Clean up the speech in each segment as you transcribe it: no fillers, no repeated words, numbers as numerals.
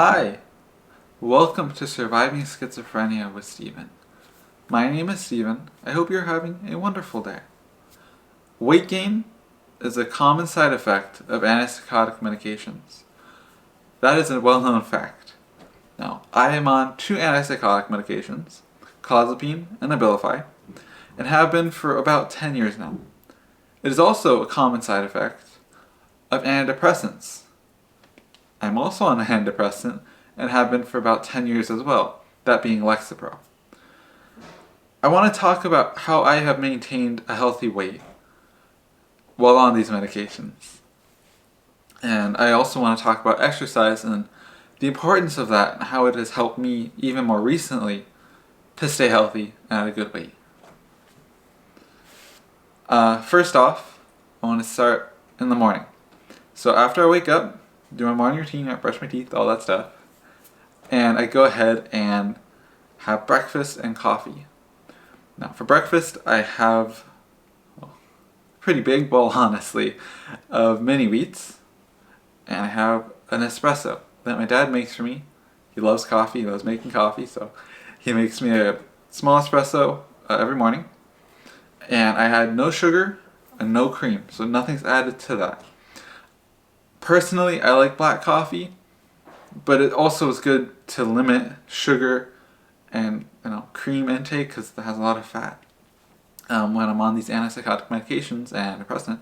Hi, welcome to Surviving Schizophrenia with Steven. My name is Steven. I hope you're having a wonderful day. Weight gain is a common side effect of antipsychotic medications. That is a well-known fact. Now, I am on 2 antipsychotic medications, Clozapine and Abilify, and have been for about 10 years now. It is also a common side effect of antidepressants. I'm also on a antidepressant and have been for about 10 years as well, that being Lexapro. I want to talk about how I have maintained a healthy weight while on these medications. And I also want to talk about exercise and the importance of that and how it has helped me even more recently to stay healthy and at a good weight. First off, I want to start in the morning. So after I wake up, do my morning routine, I brush my teeth, all that stuff, and I go ahead and have breakfast and coffee. Now for breakfast I have a pretty big bowl, honestly, of mini wheats, and I have an espresso that my dad makes for me. He loves coffee, he loves making coffee, so he makes me a small espresso every morning, and I had no sugar and no cream, so nothing's added to that. Personally, I like black coffee, but it also is good to limit sugar and cream intake because it has a lot of fat when I'm on these antipsychotic medications and antidepressant,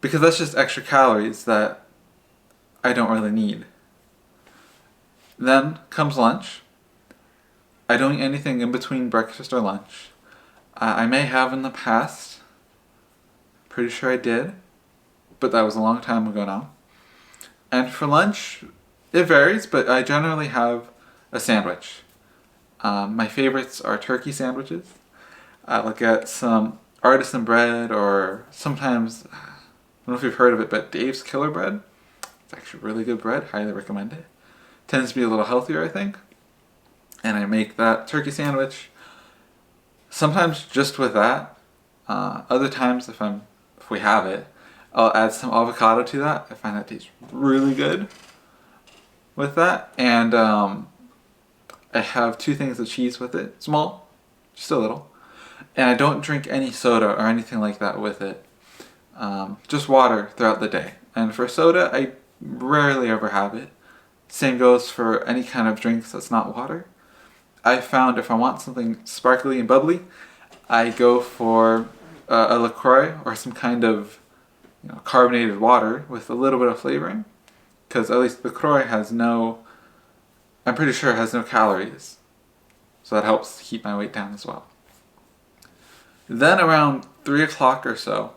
because that's just extra calories that I don't really need. Then comes lunch. I don't eat anything in between breakfast or lunch. I may have in the past, pretty sure I did, but that was a long time ago now. And for lunch, it varies, but I generally have a sandwich. My favorites are turkey sandwiches. I'll get some artisan bread, or sometimes, I don't know if you've heard of it, but Dave's Killer Bread. It's actually really good bread, highly recommend it. Tends to be a little healthier, I think. And I make that turkey sandwich, sometimes just with that. Other times, if we have it, I'll add some avocado to that. I find that tastes really good with that. And I have 2 things of cheese with it. Small, just a little. And I don't drink any soda or anything like that with it. Just water throughout the day. And for soda, I rarely ever have it. Same goes for any kind of drinks that's not water. I found if I want something sparkly and bubbly, I go for a LaCroix or some kind of carbonated water with a little bit of flavoring, because at least LaCroix has I'm pretty sure it has no calories, so that helps keep my weight down as well. Then around 3 o'clock or so,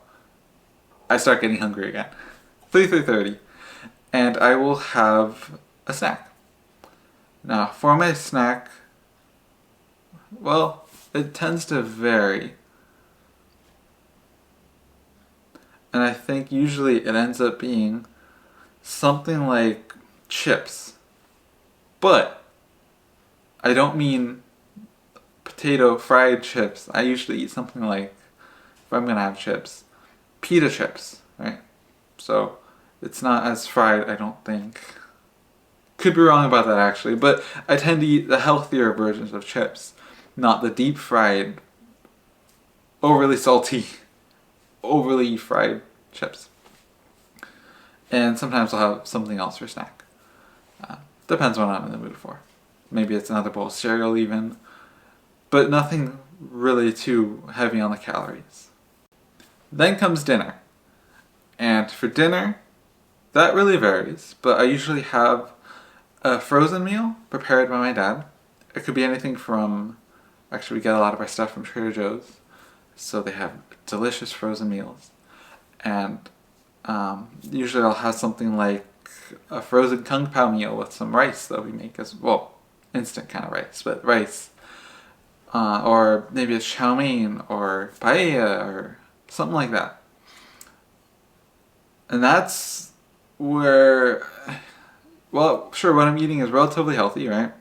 I start getting hungry again. 3:30, and I will have a snack. Now for my snack, well, it tends to vary. And I think usually it ends up being something like chips. But I don't mean potato fried chips. I usually eat something like, if I'm gonna have chips, pita chips, right? So it's not as fried, I don't think. Could be wrong about that actually, but I tend to eat the healthier versions of chips, not the deep fried, overly salty, overly fried chips. And sometimes I'll have something else for snack. Depends what I'm in the mood for. Maybe it's another bowl of cereal even, but nothing really too heavy on the calories. Then comes dinner. And for dinner, that really varies, but I usually have a frozen meal prepared by my dad. It could be anything from, actually we get a lot of our stuff from Trader Joe's, so they have delicious frozen meals. And usually I'll have something like a frozen kung pao meal with some rice that we make as well, instant kind of rice, but rice. Or maybe a chow mein or paella or something like that. And that's where, well, sure, what I'm eating is relatively healthy, right?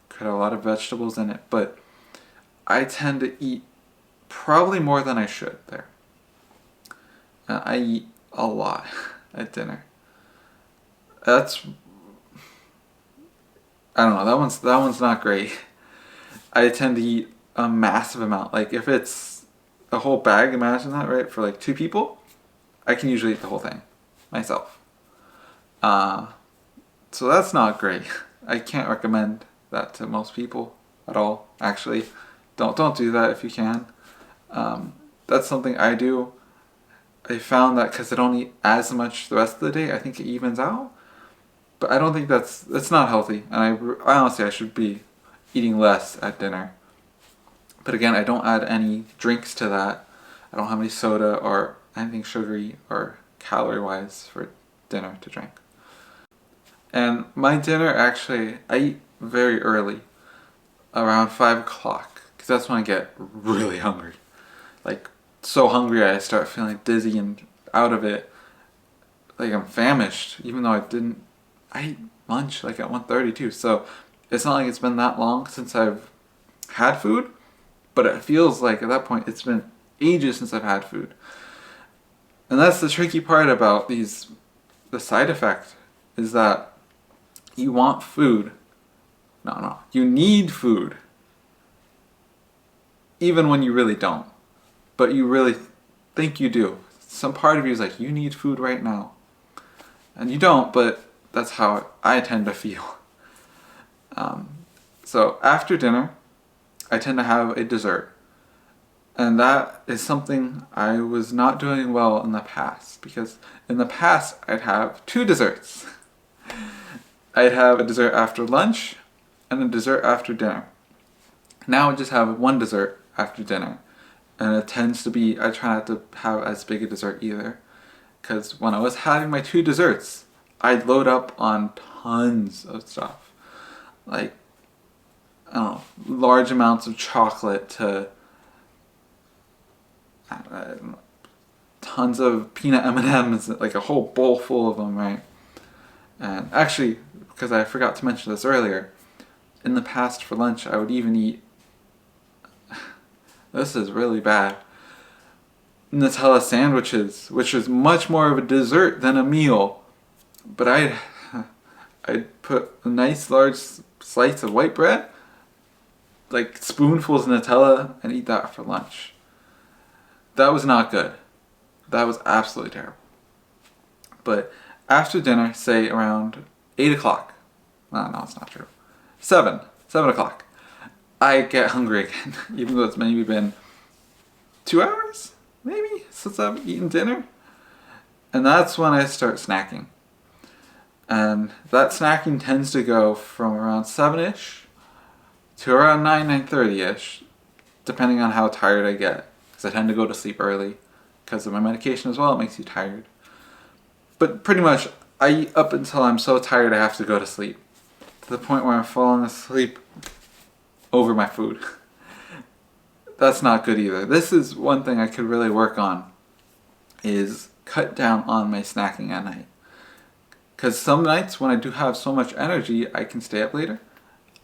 Could have a lot of vegetables in it, but I tend to eat probably more than I should there. I eat a lot at dinner. That's I don't know, that one's not great. I tend to eat a massive amount. Like if it's a whole bag, imagine that, right? For like 2 people, I can usually eat the whole thing myself. So that's not great. I can't recommend that to most people at all. Actually, don't do that if you can. That's something I do. I found that because I don't eat as much the rest of the day, I think it evens out. But I don't think that's not healthy. And I honestly, I should be eating less at dinner. But again, I don't add any drinks to that. I don't have any soda or anything sugary or calorie-wise for dinner to drink. And my dinner, actually, I eat very early, around 5 o'clock, because that's when I get really hungry. Like, so hungry I start feeling dizzy and out of it. Like I'm famished, even though I ate lunch like at 1:30 too. So it's not like it's been that long since I've had food, but it feels like at that point it's been ages since I've had food. And that's the tricky part about the side effect, is that you want food. No, you need food. Even when you really don't. But you really think you do. Some part of you is like, you need food right now. And you don't, but that's how I tend to feel. So after dinner, I tend to have a dessert. And that is something I was not doing well in the past. Because in the past, I'd have 2 desserts. I'd have a dessert after lunch and a dessert after dinner. Now I just have 1 dessert after dinner. And it tends to be, I try not to have as big a dessert either. Because when I was having my 2 desserts, I'd load up on tons of stuff. Like, I don't know, large amounts of chocolate to tons of peanut M&Ms, like a whole bowl full of them, right? And actually, because I forgot to mention this earlier, in the past for lunch I would even eat, this is really bad, Nutella sandwiches, which is much more of a dessert than a meal. But I'd put a nice large slice of white bread, like spoonfuls of Nutella, and eat that for lunch. That was not good. That was absolutely terrible. But after dinner, say around 8 o'clock, no, it's not true, 7 o'clock, I get hungry again, even though it's maybe been 2 hours, maybe, since I've eaten dinner. And that's when I start snacking. And that snacking tends to go from around 7-ish to around 9:30-ish, depending on how tired I get. Because I tend to go to sleep early because of my medication as well. It makes you tired. But pretty much, I eat up until I'm so tired I have to go to sleep. To the point where I'm falling asleep over my food. That's not good either. This is one thing I could really work on, is cut down on my snacking at night. Because some nights when I do have so much energy I can stay up later,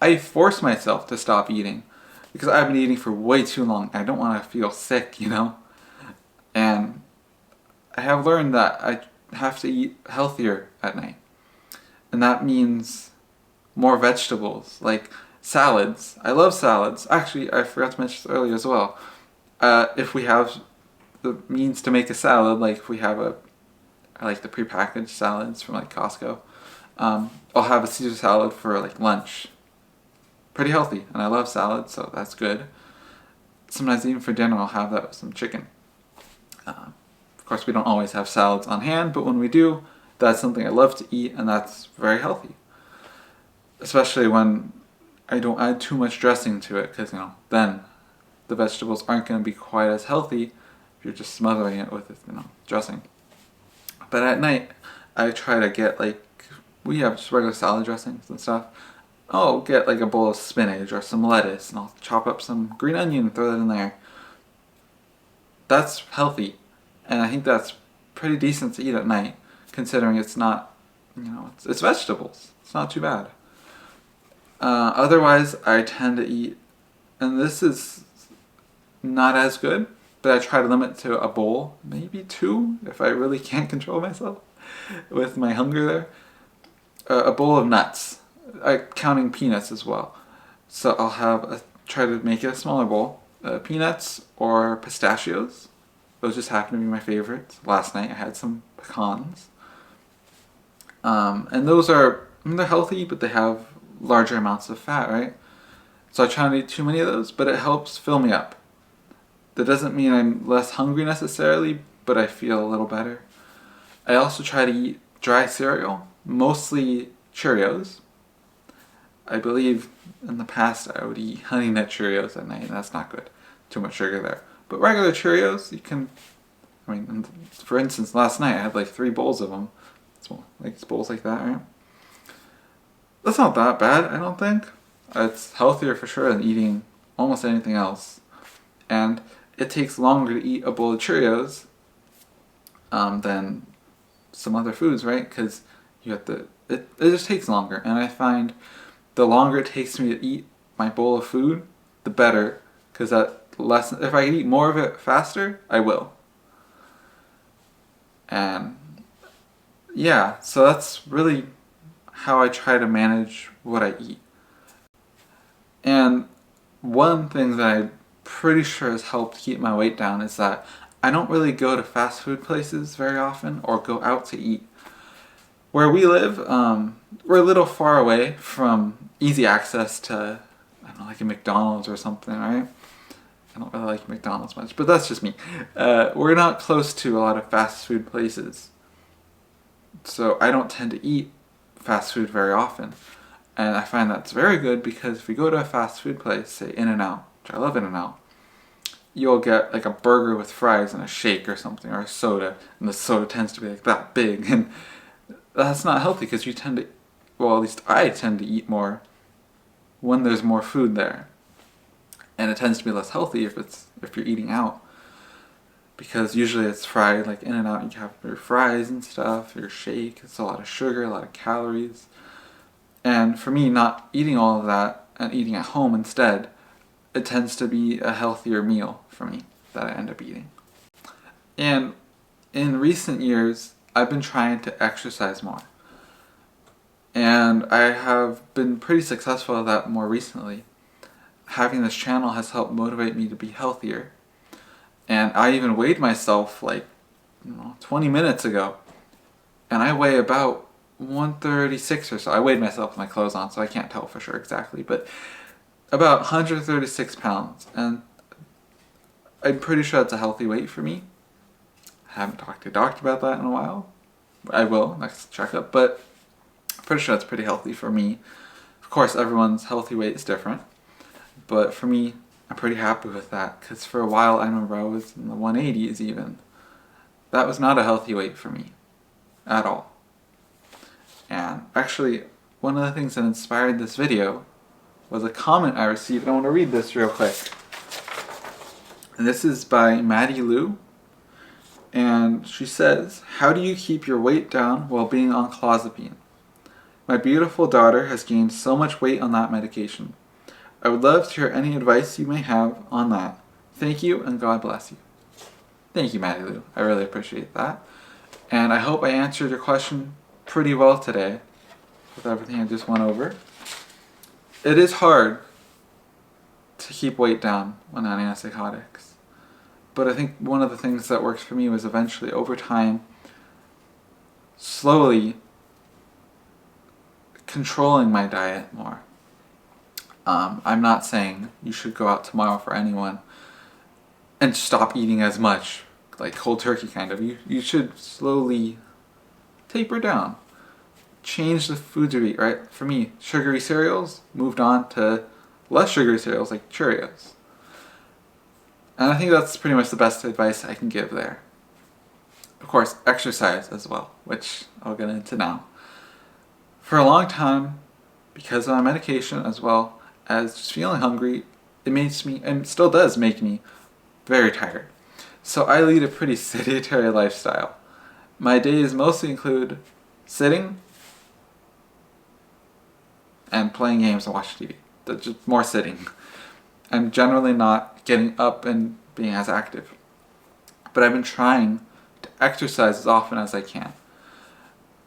I force myself to stop eating. Because I've been eating for way too long. I don't want to feel sick, you know? And I have learned that I have to eat healthier at night. And that means more vegetables, like salads. I love salads. Actually, I forgot to mention this earlier as well. If we have the means to make a salad, like if we have I like the prepackaged salads from like Costco. I'll have a Caesar salad for like lunch. Pretty healthy, and I love salads, so that's good. Sometimes even for dinner I'll have that with some chicken. Of course we don't always have salads on hand, but when we do, that's something I love to eat, and that's very healthy. Especially when I don't add too much dressing to it, because then the vegetables aren't going to be quite as healthy if you're just smothering it with dressing. But at night, I try to get we have just regular salad dressings and stuff. I'll get like a bowl of spinach or some lettuce, and I'll chop up some green onion and throw that in there. That's healthy, and I think that's pretty decent to eat at night, considering it's not, it's vegetables. It's not too bad. Otherwise, I tend to eat, and this is not as good, but I try to limit to a bowl, maybe 2, if I really can't control myself with my hunger there. A bowl of nuts. counting peanuts as well. So I'll try to make it a smaller bowl. Peanuts or pistachios. Those just happen to be my favorites. Last night I had some pecans. And those they're healthy, but they have larger amounts of fat, right? So I try not to eat too many of those, but it helps fill me up. That doesn't mean I'm less hungry necessarily, but I feel a little better. I also try to eat dry cereal, mostly Cheerios. I believe in the past I would eat Honey Nut Cheerios at night, and that's not good. Too much sugar there. But regular Cheerios, for instance, last night I had like 3 bowls of them. Like bowls like that, right? That's not that bad, I don't think. It's healthier for sure than eating almost anything else. And it takes longer to eat a bowl of Cheerios than some other foods, right? Because it just takes longer. And I find the longer it takes me to eat my bowl of food, the better. Because if I can eat more of it faster, I will. And yeah, so that's really how I try to manage what I eat. And one thing that I'm pretty sure has helped keep my weight down is that I don't really go to fast food places very often or go out to eat. Where we live, we're a little far away from easy access to, I don't know, like a McDonald's or something, right? I don't really like McDonald's much, but that's just me. We're not close to a lot of fast food places. So I don't tend to eat fast food very often. And I find that's very good because if you go to a fast food place, say In-N-Out, which I love In-N-Out, you'll get like a burger with fries and a shake or something, or a soda, and the soda tends to be like that big, and that's not healthy because at least I tend to eat more when there's more food there. And it tends to be less healthy if you're eating out. Because usually it's fried, like In-N-Out, you have your fries and stuff, your shake, it's a lot of sugar, a lot of calories. And for me, not eating all of that and eating at home instead, it tends to be a healthier meal for me that I end up eating. And in recent years, I've been trying to exercise more. And I have been pretty successful at that more recently. Having this channel has helped motivate me to be healthier. And I even weighed myself 20 minutes ago. And I weigh about 136 or so. I weighed myself with my clothes on, so I can't tell for sure exactly. But about 136 pounds. And I'm pretty sure that's a healthy weight for me. I haven't talked to a doctor about that in a while. I will, next checkup. But I'm pretty sure that's pretty healthy for me. Of course, everyone's healthy weight is different. But for me, I'm pretty happy with that. Because for a while, I remember I was in the 180s even. That was not a healthy weight for me. At all. And actually, one of the things that inspired this video was a comment I received. I want to read this real quick. And this is by Maddie Lou. And she says, "How do you keep your weight down while being on Clozapine? My beautiful daughter has gained so much weight on that medication. I would love to hear any advice you may have on that. Thank you and God bless you." Thank you, Maddie Lou. I really appreciate that. And I hope I answered your question pretty well today with everything I just went over. It is hard to keep weight down when on antipsychotics. But I think one of the things that works for me was eventually, over time, slowly controlling my diet more. I'm not saying you should go out tomorrow for anyone and stop eating as much, like cold turkey kind of. You should slowly taper down. Change the foods you eat, right? For me, sugary cereals, moved on to less sugary cereals like Cheerios. And I think that's pretty much the best advice I can give there. Of course, exercise as well, which I'll get into now. For a long time, because of my medication as well as just feeling hungry, it makes me, and still does make me, very tired. So I lead a pretty sedentary lifestyle. My days mostly include sitting and playing games and watching TV. That's just more sitting. I'm generally not getting up and being as active. But I've been trying to exercise as often as I can.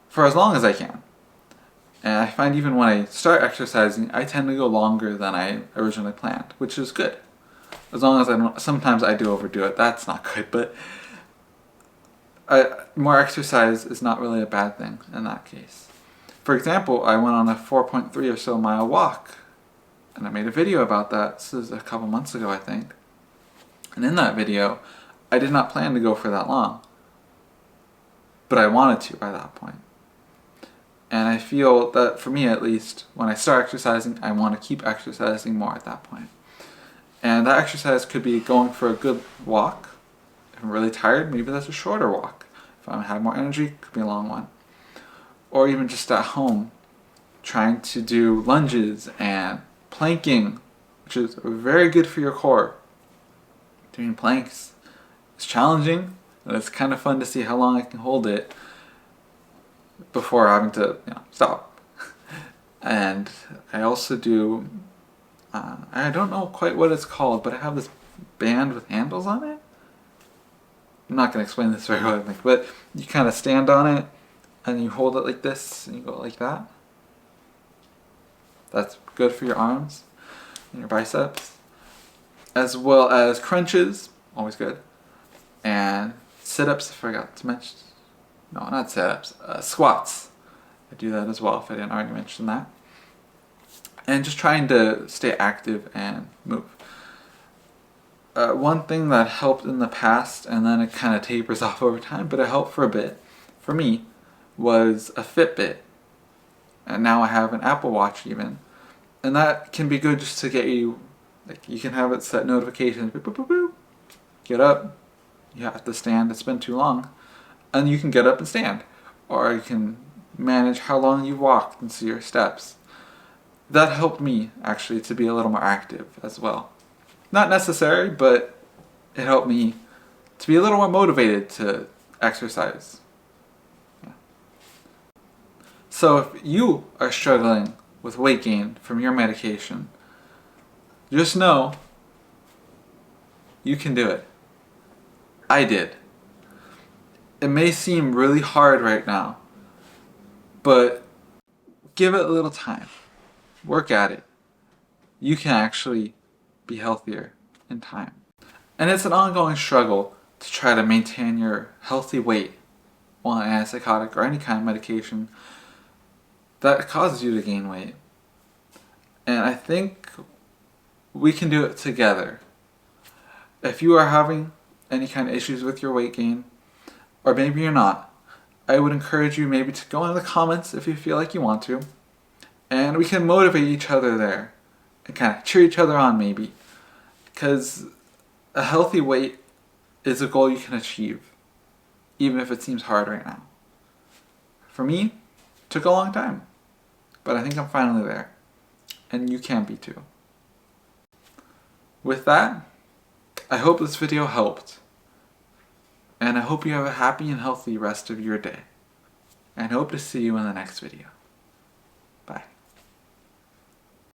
For as long as I can. And I find even when I start exercising, I tend to go longer than I originally planned, which is good. As long as I don't, sometimes I do overdo it, that's not good, but more exercise is not really a bad thing in that case. For example, I went on a 4.3 or so mile walk, and I made a video about that. This is a couple months ago, I think. And in that video, I did not plan to go for that long, but I wanted to by that point. And I feel that, for me at least, when I start exercising, I want to keep exercising more at that point. And that exercise could be going for a good walk. If I'm really tired, maybe that's a shorter walk. If I have more energy, it could be a long one. Or even just at home, trying to do lunges and planking, which is very good for your core. Doing planks is challenging, and it's kind of fun to see how long I can hold it before having to, stop. And I also do, I don't know quite what it's called, but I have this band with handles on it. I'm not going to explain this very well, but you kind of stand on it and you hold it like this and you go like that. That's good for your arms and your biceps. As well as crunches, always good. And sit-ups, I forgot to mention. No, not sit-ups, squats. I do that as well if I didn't already mention that. And just trying to stay active and move. One thing that helped in the past, and then it kind of tapers off over time, but it helped for a bit, for me, was a Fitbit. And now I have an Apple Watch even. And that can be good just to get you, you can have it set notifications, boop, boop, boop, boop. Get up, you have to stand, it's been too long, and you can get up and stand. Or you can manage how long you walked and see your steps. That helped me, actually, to be a little more active as well. Not necessary, but it helped me to be a little more motivated to exercise. Yeah. So if you are struggling with weight gain from your medication, just know you can do it. I did. It may seem really hard right now, but give it a little time. Work at it. You can actually be healthier in time. And it's an ongoing struggle to try to maintain your healthy weight while on antipsychotic or any kind of medication that causes you to gain weight. And I think we can do it together. If you are having any kind of issues with your weight gain, or maybe you're not, I would encourage you maybe to go in the comments if you feel like you want to, and we can motivate each other there and kind of cheer each other on maybe, because a healthy weight is a goal you can achieve, even if it seems hard right now. For me, it took a long time, but I think I'm finally there, and you can be too. With that, I hope this video helped, and I hope you have a happy and healthy rest of your day, and hope to see you in the next video.